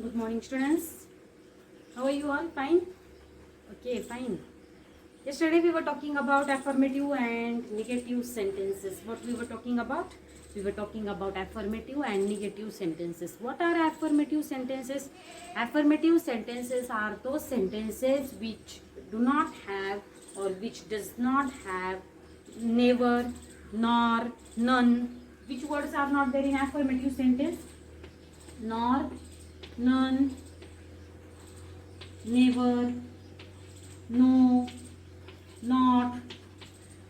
Good morning, students. How are you all? Fine? Okay, fine. Yesterday we were talking about affirmative and negative sentences. What we were talking about? We were talking about affirmative and negative sentences. What are affirmative sentences? Affirmative sentences are those sentences which do not have or which does not have never, nor, none. Which words are not there in affirmative sentence? Nor, none, never, no, not.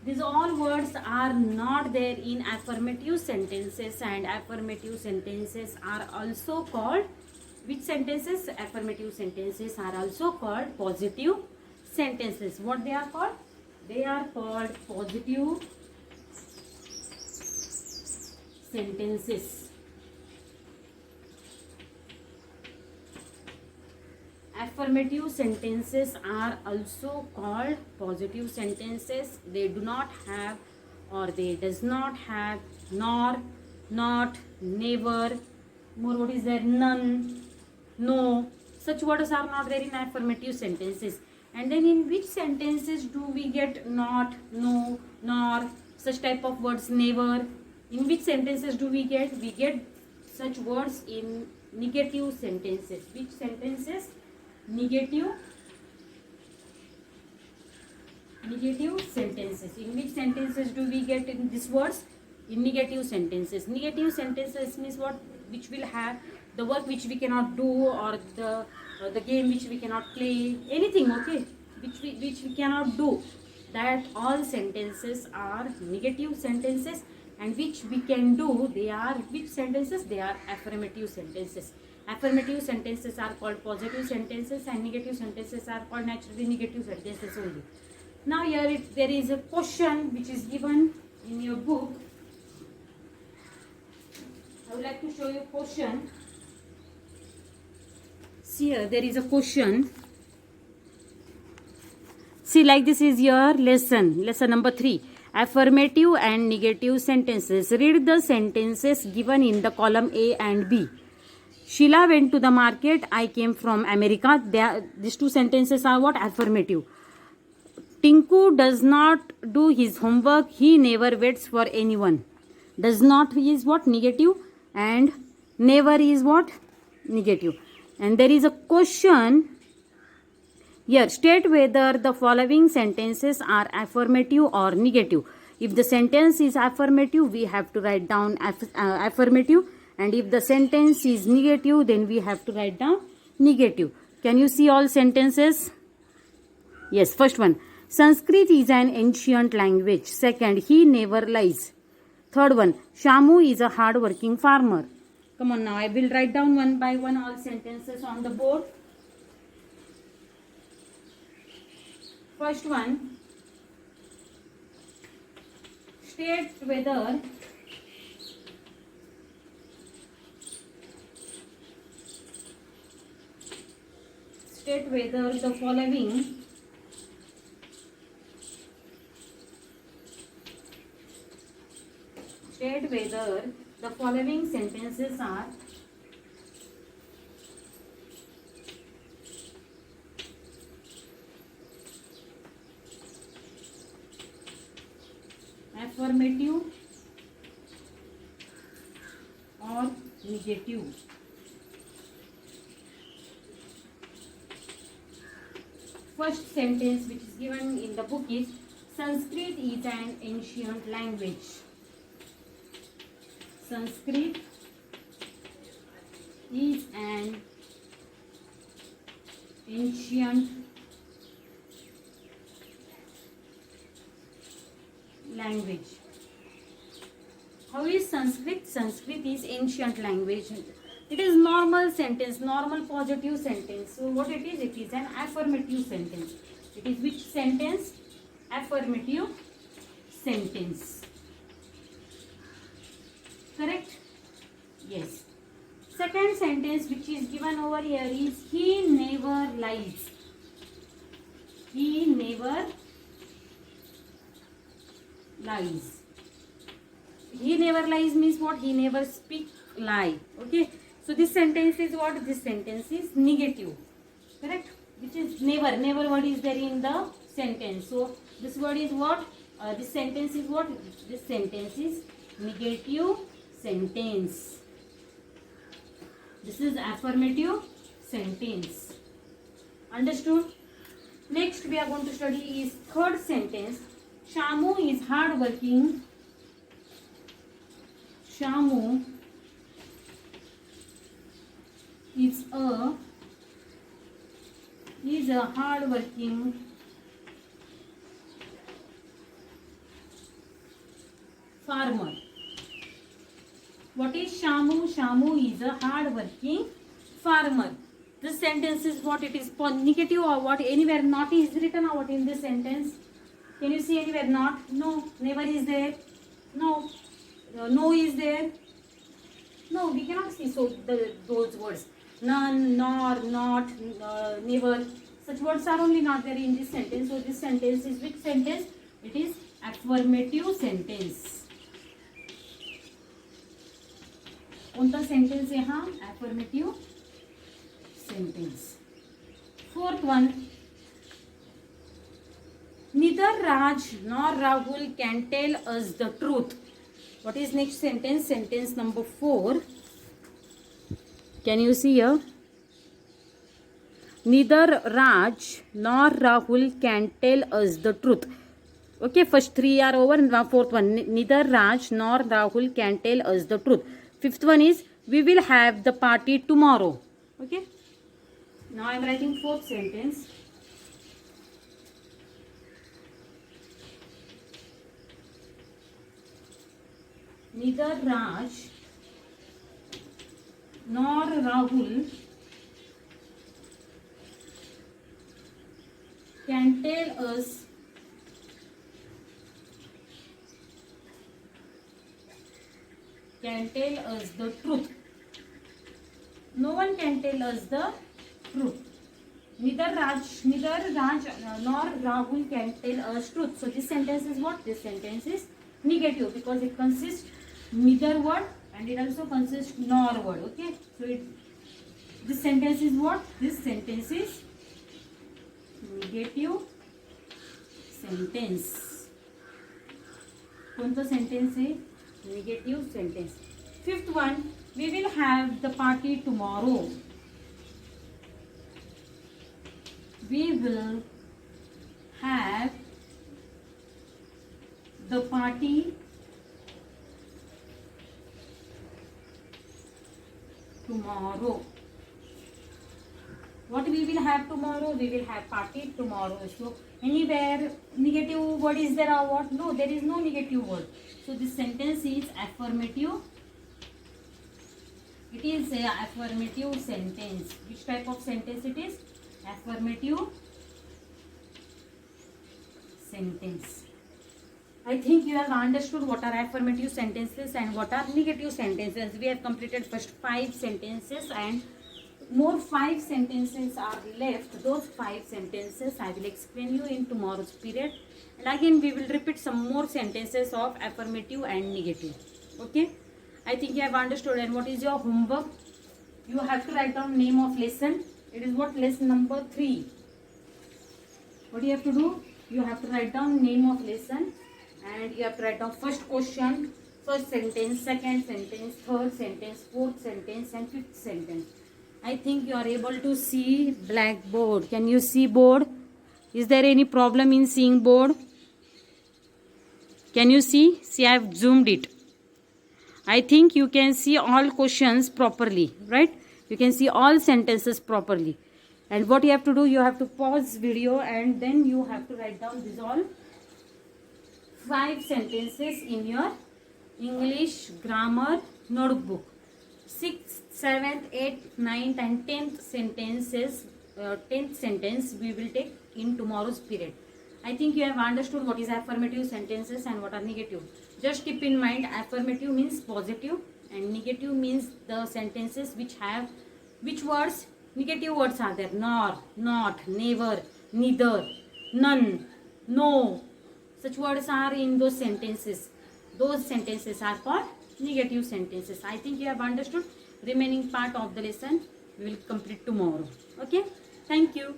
These all words are not there in affirmative sentences, and affirmative sentences are also called, which sentences? Affirmative sentences are also called positive sentences. What they are called? They are called positive sentences. Affirmative sentences are also called positive sentences. They do not have or they does not have nor, not, never, more what is there, none, no. Such words are not there in affirmative sentences. And then in which sentences do we get not, no, nor, such type of words, never? In which sentences do we get? We get such words in negative sentences. Which sentences? Negative sentences. In which sentences do we get in these words? In negative sentences. Negative sentences means what? Which will have the work which we cannot do, or the game which we cannot play, anything, okay, which we cannot do. That all sentences are negative sentences, and which we can do, they are which sentences? They are affirmative sentences. Affirmative sentences are called positive sentences, and negative sentences are called naturally negative sentences only. Now here there is a question which is given in your book. I would like to show you a question. See here, there is a question. See, like this is your lesson number 3. Affirmative and negative sentences. Read the sentences given in the column A and B. Sheila went to the market. I came from America. These two sentences are what? Affirmative. Tinku does not do his homework. He never waits for anyone. Does not is what? Negative. And never is what? Negative. And there is a question here. State whether the following sentences are affirmative or negative. If the sentence is affirmative, we have to write down affirmative. And if the sentence is negative, then we have to write down negative. Can you see all sentences? Yes, first one. Sanskrit is an ancient language. Second, he never lies. Third one, Shamu is a hard-working farmer. Come on now, I will write down one by one all sentences on the board. First one, state whether the following sentences are affirmative or negative. First sentence which is given in the book is Sanskrit is an ancient language. Sanskrit is an ancient language. How is Sanskrit? Sanskrit is ancient language. It is normal sentence, normal positive sentence. So what it is? It is an affirmative sentence. It is which sentence? Affirmative sentence. Correct? Yes. Second sentence which is given over here is he never lies. He never lies. He never lies means what? He never speaks lie. Okay. So this sentence is what? This sentence is negative, correct? Which is never. Never word is there in the sentence. So this word is what? This sentence is what? This sentence is negative sentence. This is affirmative sentence. Understood? Next we are going to study is third sentence. Shamu is hard working. Shamu is a hard working farmer. What is Shamu? Shamu is a hard working farmer. This sentence is what? It is negative or what? Anywhere not is written or what in this sentence? Can you see anywhere not? No. Never is there? No. No is there? No, we cannot see those words. None, nor, not, never. Such words are only not there in this sentence. So this sentence is which sentence? It is affirmative sentence. कौन-सा sentence है यहाँ? Affirmative sentence. Fourth one. Neither Raj nor Rahul can tell us the truth. What is next sentence? Sentence number 4. Can you see here? Neither Raj nor Rahul can tell us the truth. Okay, first 3 are over and now fourth one. Neither Raj nor Rahul can tell us the truth. Fifth one is we will have the party tomorrow. Okay. Now I am writing fourth sentence. Neither Raj nor Rahul can tell us the truth. No one can tell us the truth. Neither Raj nor Rahul can tell us truth. So this sentence is what? This sentence is negative because it consists neither word and it also consists nor word. Okay. So this sentence is what? This sentence is negative sentence. कौन सा sentence है? Negative sentence. Fifth one, we will have the party tomorrow. We will have the party tomorrow. What we will have tomorrow? We will have party tomorrow. So anywhere negative word is there or what? No, there is no negative word. So this sentence is affirmative. It is a affirmative sentence. Which type of sentence it is? Affirmative sentence. I think you have understood what are affirmative sentences and what are negative sentences. We have completed first 5 sentences and more 5 sentences are left. Those 5 sentences I will explain you in tomorrow's period. And again we will repeat some more sentences of affirmative and negative. Okay. I think you have understood. And what is your homework? You have to write down name of lesson. It is what? Lesson number 3. What do you have to do? You have to write down name of lesson and you have to write down first question, first sentence, second sentence, third sentence, fourth sentence and fifth sentence. I think you are able to see blackboard. Can you see board? Is there any problem in seeing board? Can you see? See, I have zoomed it. I think you can see all questions properly, right? You can see all sentences properly. And what you have to do, you have to pause video and then you have to write down these all 5 sentences in your English grammar notebook. 6th, 7th, 8th, 9th and 10th sentences, 10th sentence we will take in tomorrow's period. I think you have understood what is affirmative sentences and what are negative. Just keep in mind, affirmative means positive and negative means the sentences which have which words? Negative words are there. Nor, not, never, neither, none, no. Such words are in those sentences. Those sentences are called negative sentences. I think you have understood. Remaining part of the lesson we will complete tomorrow. Okay, thank you.